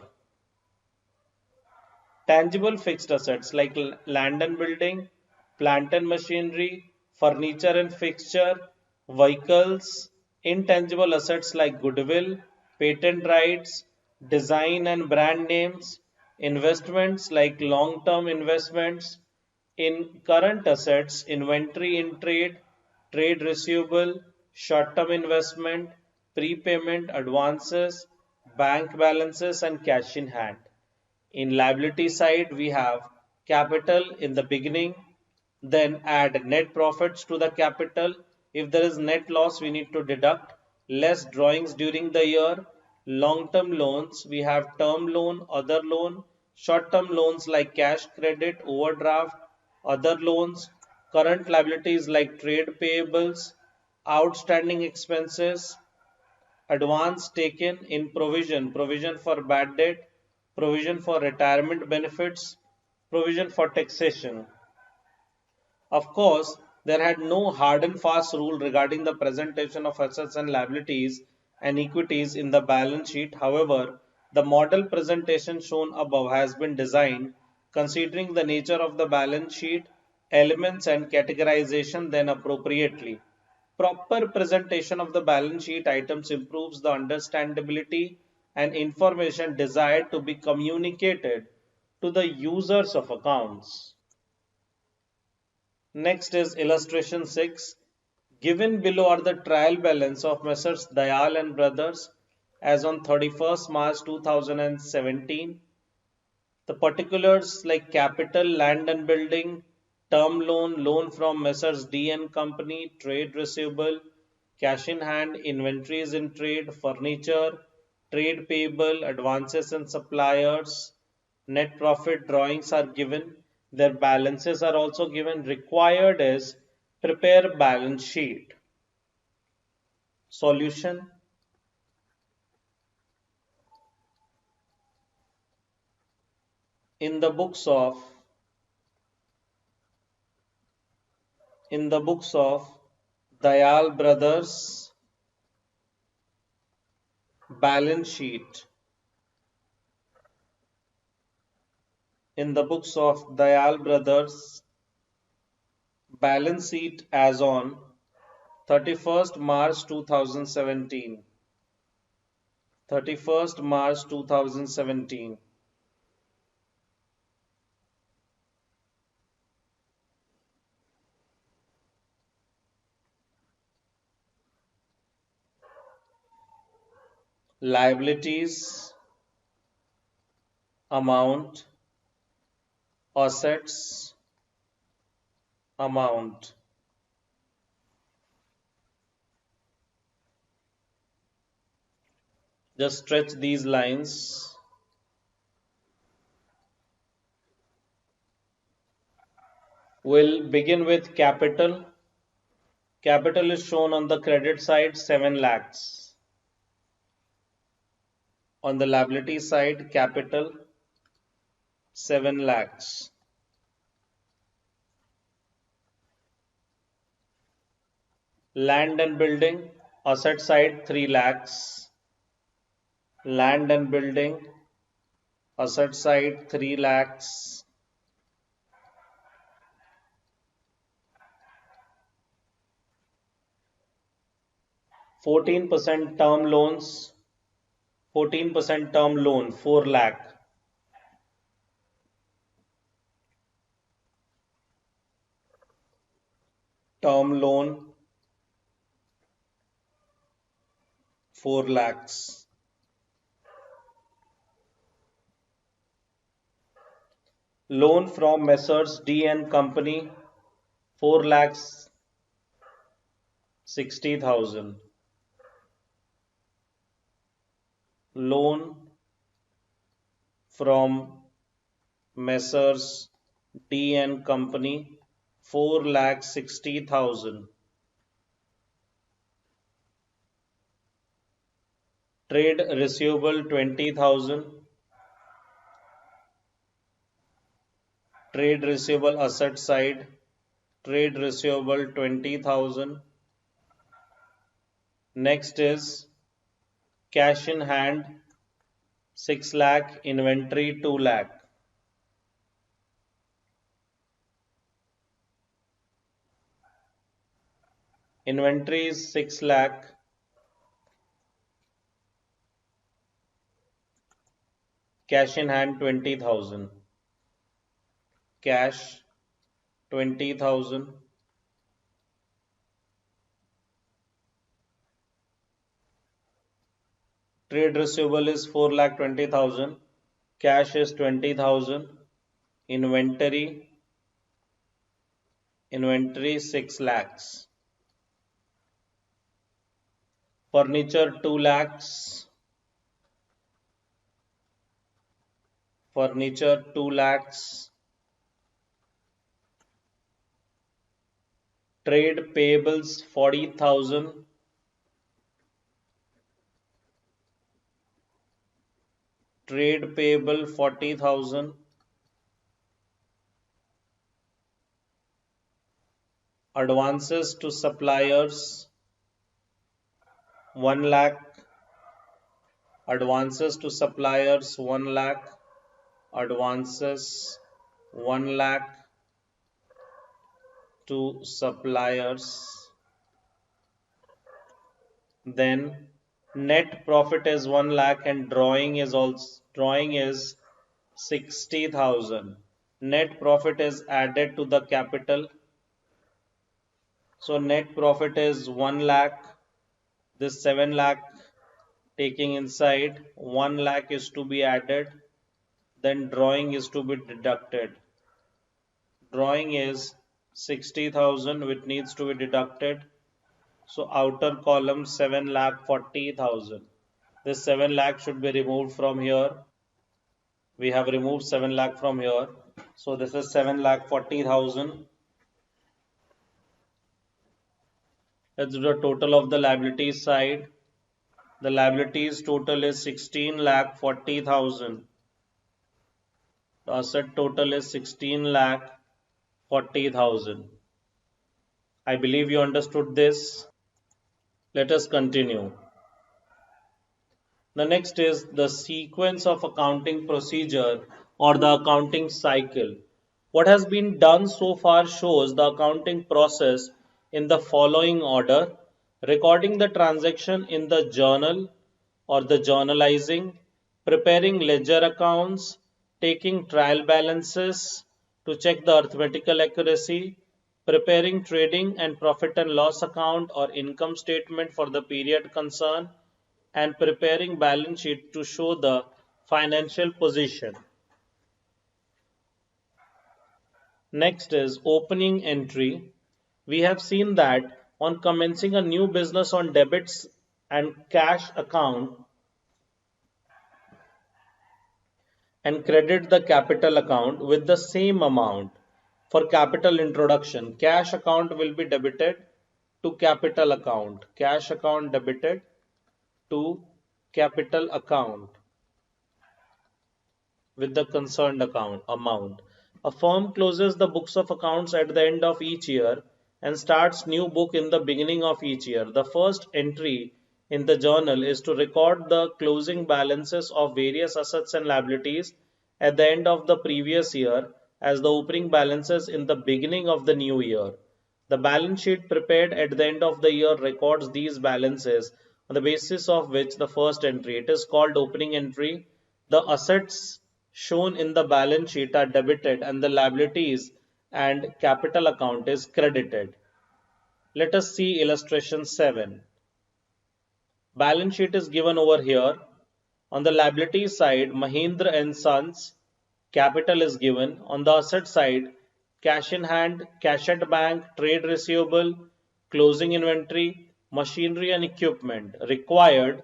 Tangible fixed assets like land and building, plant and machinery, furniture and fixture, vehicles, intangible assets like goodwill, patent rights, design and brand names, investments like long term investments, in current assets, inventory in trade, trade receivable, short term investment, prepayment, advances, bank balances, and cash in hand. In liability side, we have capital in the beginning, then add net profits to the capital. If there is net loss, we need to deduct less drawings during the year, Long-term loans, we have term loan, other loan, short-term loans like cash credit, overdraft, other loans, current liabilities like trade payables, outstanding expenses, advance taken in provision, provision for bad debt, provision for retirement benefits, provision for taxation. Of course, there had no hard and fast rule regarding the presentation of assets and liabilities and equities in the balance sheet. However, the model presentation shown above has been designed considering the nature of the balance sheet, elements and categorization then appropriately. Proper presentation of the balance sheet items improves the understandability and information desired to be communicated to the users of accounts. Next is illustration 6. Given below are the trial balance of Messrs. Dayal and Brothers as on 31st March 2017. The particulars like capital, land and building, term loan, loan from Messrs. D and Company, trade receivable, cash in hand, inventories in trade, furniture, trade payable, advances and suppliers, net profit drawings are given. Their balances are also given. Required is prepare balance sheet. Solution. In the books of in the books of Dayal Brothers balance sheet. In the books of Dayal Brothers balance sheet as on 31st March 2017. 31st March 2017. Liabilities, amount, assets, amount. Just stretch these lines. We'll begin with capital. Capital is shown on the credit side 7 lakhs. On the liability side, capital 7 lakhs. Land and building, asset side 3 lakhs. Land and building, asset side 3 lakhs. 14% term loans, 14% term loan 4 lakh. Term loan 4 lakhs. Loan from Messrs. D and Company 4 lakhs 60,000. Loan from Messrs. D and Company 4 lakhs 60,000. Trade receivable 20,000. Trade receivable asset side, trade receivable 20,000. Next is cash in hand 6 lakh, inventory 2 lakh. Inventory is 6 lakh. Cash in hand 20,000. Cash 20,000. Trade receivable is 4 lakh 20,000. Cash is 20,000. Inventory 6 lakhs. Furniture 2 lakhs. furniture 2 lakhs, trade payables 40,000, trade payable 40,000, advances to suppliers 1 lakh, advances to suppliers 1 lakh, advances 1 lakh to suppliers. Then net profit is 1 lakh and drawing is 60,000. Net profit is added to the capital. So net profit is 1 lakh. This 7 lakh taking inside, 1 lakh is to be added. Then drawing is to be deducted. Drawing is 60,000 which needs to be deducted. So outer column 7 lakh 40,000. This 7 lakh should be removed from here. We have removed 7 lakh from here. So this is 7 lakh 40,000. That's the total of the liabilities side. The liabilities total is 16 lakh 40,000. The asset total is 16 lakh 40,000. I believe you understood this. Let us continue. The next is the sequence of accounting procedure or the accounting cycle. What has been done so far shows the accounting process in the following order: recording the transaction in the journal or the journalizing, preparing ledger accounts, taking trial balances to check the arithmetical accuracy, preparing trading and profit and loss account or income statement for the period concerned, and preparing balance sheet to show the financial position. Next is opening entry. We have seen that on commencing a new business on debits and cash account and credit the capital account with the same amount. For capital introduction, cash account will be debited to capital account. Cash account debited to capital account with the concerned account amount. A firm closes the books of accounts at the end of each year and starts new book in the beginning of each year. The first entry in the journal is to record the closing balances of various assets and liabilities at the end of the previous year as the opening balances in the beginning of the new year. The balance sheet prepared at the end of the year records these balances on the basis of which the first entry. It is called opening entry. The assets shown in the balance sheet are debited and the liabilities and capital account is credited. Let us see illustration 7. Balance sheet is given over here. On the liability side, Mahindra and Sons capital is given. On the asset side, cash in hand, cash at bank, trade receivable, closing inventory, machinery and equipment required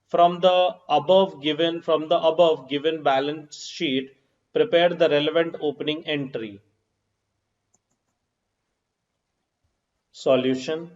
from the above given balance sheet. Prepare the relevant opening entry. Solution.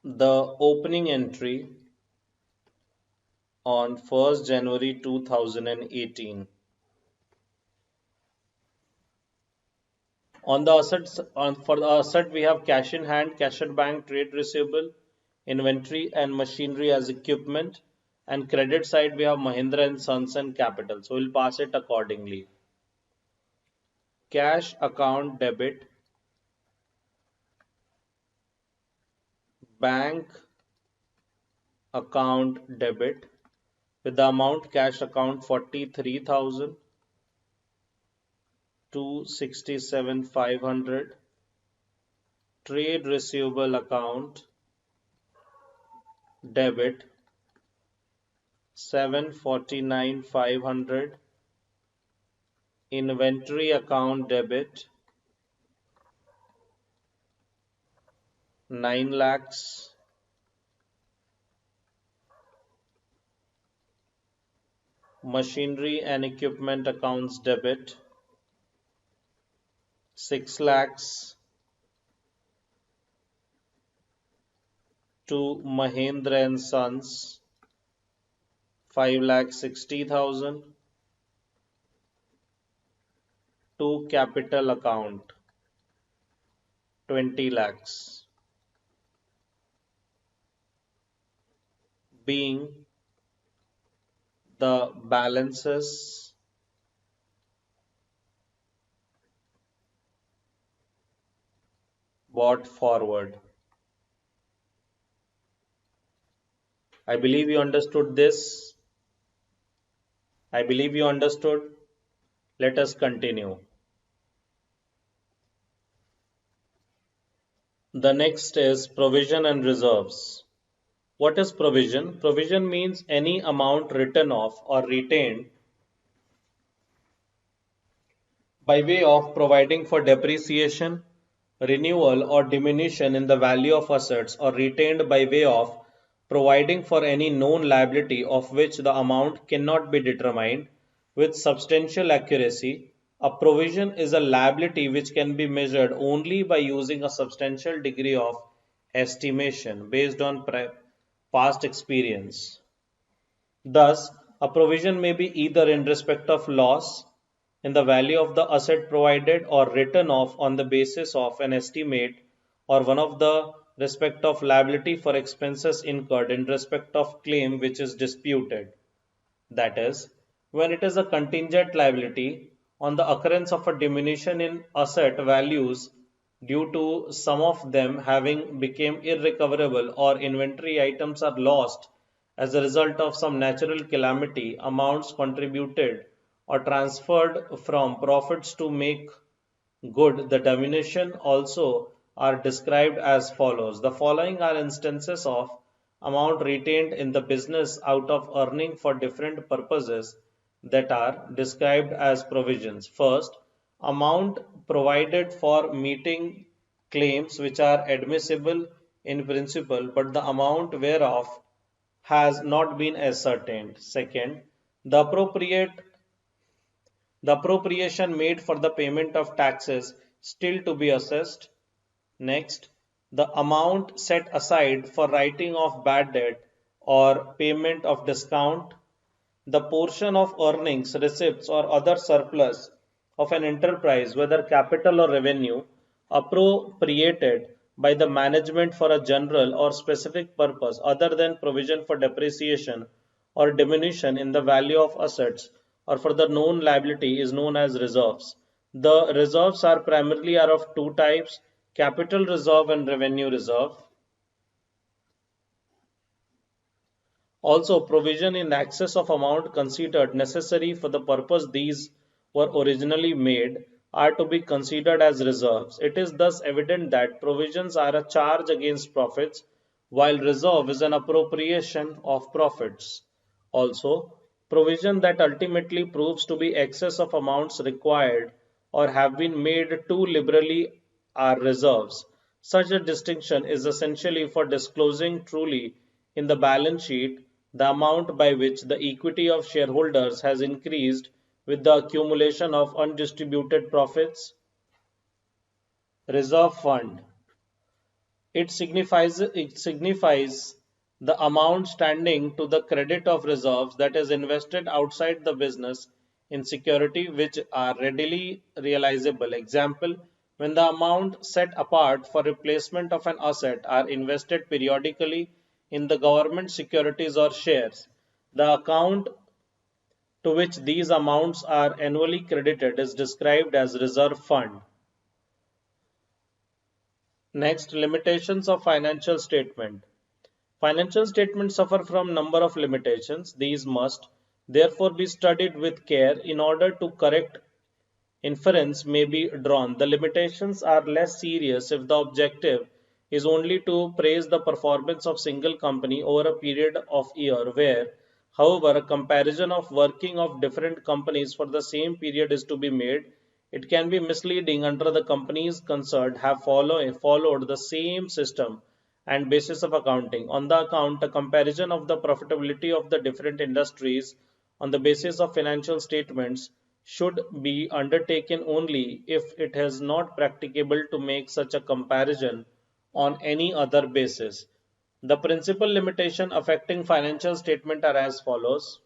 The opening entry on 1st January 2018. On the assets, for the asset we have cash in hand, cash at bank, trade receivable, inventory and machinery as equipment. And credit side we have Mahindra and Sons and capital. So we'll pass it accordingly. Cash account debit, bank account debit, with the amount cash account 43,000, 267,500, trade receivable account debit 749,500, inventory account debit 9 lakhs, machinery and equipment accounts debit 6 lakhs, to Mahendra and Sons 5,60,000, to capital account 20 lakhs, being the balances brought forward. I believe you understood this. I believe you understood. Let us continue. The next is provision and reserves. What is provision? Provision means any amount written off or retained by way of providing for depreciation, renewal, or diminution in the value of assets, or retained by way of providing for any known liability of which the amount cannot be determined with substantial accuracy. A provision is a liability which can be measured only by using a substantial degree of estimation based on past experience. Thus, a provision may be either in respect of loss in the value of the asset provided or written off on the basis of an estimate, or one of the respect of liability for expenses incurred in respect of claim which is disputed. That is, when it is a contingent liability on the occurrence of a diminution in asset values due to some of them having become irrecoverable, or inventory items are lost as a result of some natural calamity, amounts contributed or transferred from profits to make good the diminution also are described as follows. The following are instances of amount retained in the business out of earning for different purposes that are described as provisions. First, amount provided for meeting claims which are admissible in principle, but the amount whereof has not been ascertained. Second, the appropriation made for the payment of taxes still to be assessed. Next, the amount set aside for writing off bad debt or payment of discount, the portion of earnings, receipts, or other surplus of an enterprise, whether capital or revenue, appropriated by the management for a general or specific purpose other than provision for depreciation or diminution in the value of assets or for the known liability, is known as reserves. The reserves are primarily are of two types: capital reserve and revenue reserve. Also, provision in excess of amount considered necessary for the purpose these were originally made are to be considered as reserves. It is thus evident that provisions are a charge against profits, while reserve is an appropriation of profits. Also, provision that ultimately proves to be excess of amounts required or have been made too liberally are reserves. Such a distinction is essentially for disclosing truly in the balance sheet the amount by which the equity of shareholders has increased with the accumulation of undistributed profits. Reserve fund. It signifies the amount standing to the credit of reserves that is invested outside the business in security which are readily realizable. Example, when the amount set apart for replacement of an asset are invested periodically in the government securities or shares. The account to which these amounts are annually credited is described as reserve fund. Next, limitations of financial statement. Financial statements suffer from number of limitations. These must therefore be studied with care in order to correct inference may be drawn. The limitations are less serious if the objective is only to praise the performance of single company over a period of year where, however, a comparison of working of different companies for the same period is to be made. It can be misleading until the companies concerned have followed the same system and basis of accounting. On the account, a comparison of the profitability of the different industries on the basis of financial statements should be undertaken only if it is not practicable to make such a comparison on any other basis. The principal limitation affecting financial statement are as follows.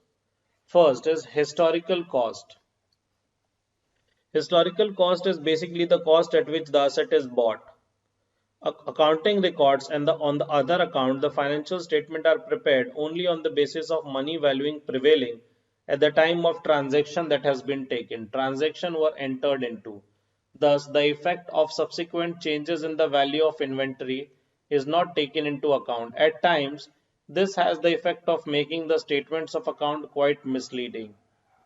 First is historical cost. Historical cost is basically the cost at which the asset is bought. Accounting records and on the other account, the financial statement are prepared only on the basis of money valuing prevailing at the time of transaction that has been taken. Transaction were entered into. Thus, the effect of subsequent changes in the value of inventory is not taken into account. At times, this has the effect of making the statements of account quite misleading.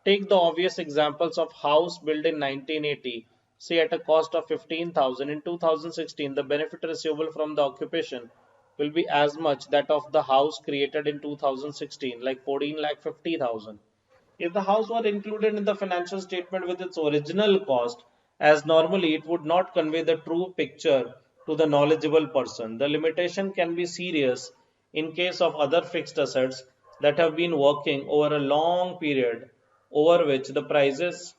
Take the obvious examples of house built in 1980, say at a cost of 15,000. In 2016, the benefit receivable from the occupation will be as much that of the house created in 2016, like 14 lakh 50,000. If the house were included in the financial statement with its original cost, as normally it would not convey the true picture to the knowledgeable person. The limitation can be serious in case of other fixed assets that have been working over a long period over which the prices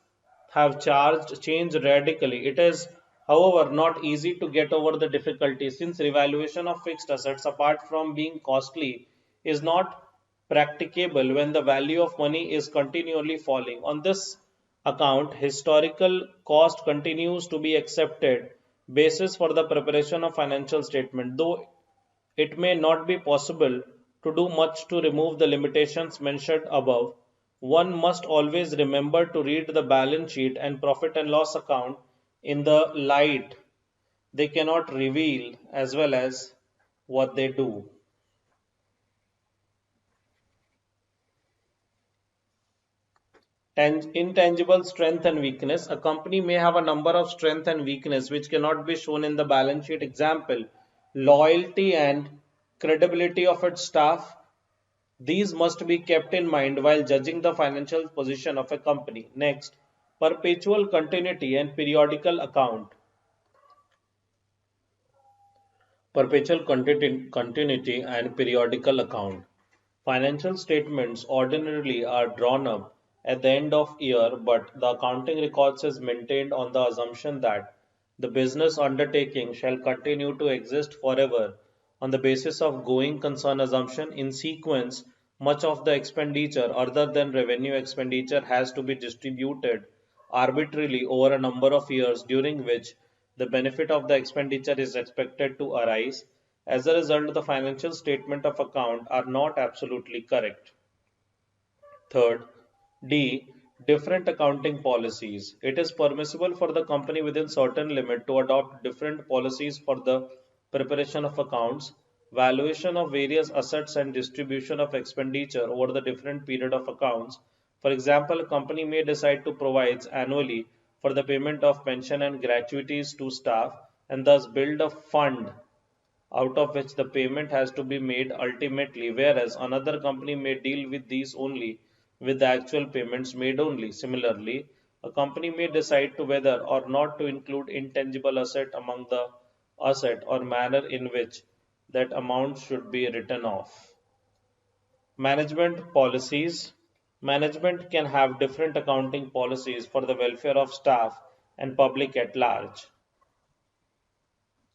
have changed radically. It is, however, not easy to get over the difficulty since revaluation of fixed assets, apart from being costly, is not practicable when the value of money is continually falling. On this account, historical cost continues to be accepted basis for the preparation of financial statement, though it may not be possible to do much to remove the limitations mentioned above. One must always remember to read the balance sheet and profit and loss account in the light they cannot reveal as well as what they do. Intangible strength and weakness. A company may have a number of strength and weakness which cannot be shown in the balance sheet. Example, loyalty and credibility of its staff. These must be kept in mind while judging the financial position of a company. Next, perpetual continuity and periodical account. Perpetual continuity and periodical account. Financial statements ordinarily are drawn up at the end of year, but the accounting records is maintained on the assumption that the business undertaking shall continue to exist forever. On the basis of going concern assumption, in sequence, much of the expenditure other than revenue expenditure has to be distributed arbitrarily over a number of years during which the benefit of the expenditure is expected to arise. As a result, the financial statement of account are not absolutely correct. Third, D. Different accounting policies. It is permissible for the company within certain limit to adopt different policies for the preparation of accounts, valuation of various assets and distribution of expenditure over the different period of accounts. For example, a company may decide to provide annually for the payment of pension and gratuities to staff and thus build a fund out of which the payment has to be made ultimately, whereas another company may deal with these only with the actual payments made only. Similarly, a company may decide to whether or not to include intangible asset among the asset or manner in which that amount should be written off. Management policies. Management can have different accounting policies for the welfare of staff and public at large.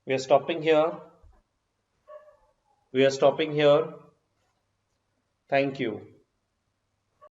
We are stopping here. We are stopping here. Thank you.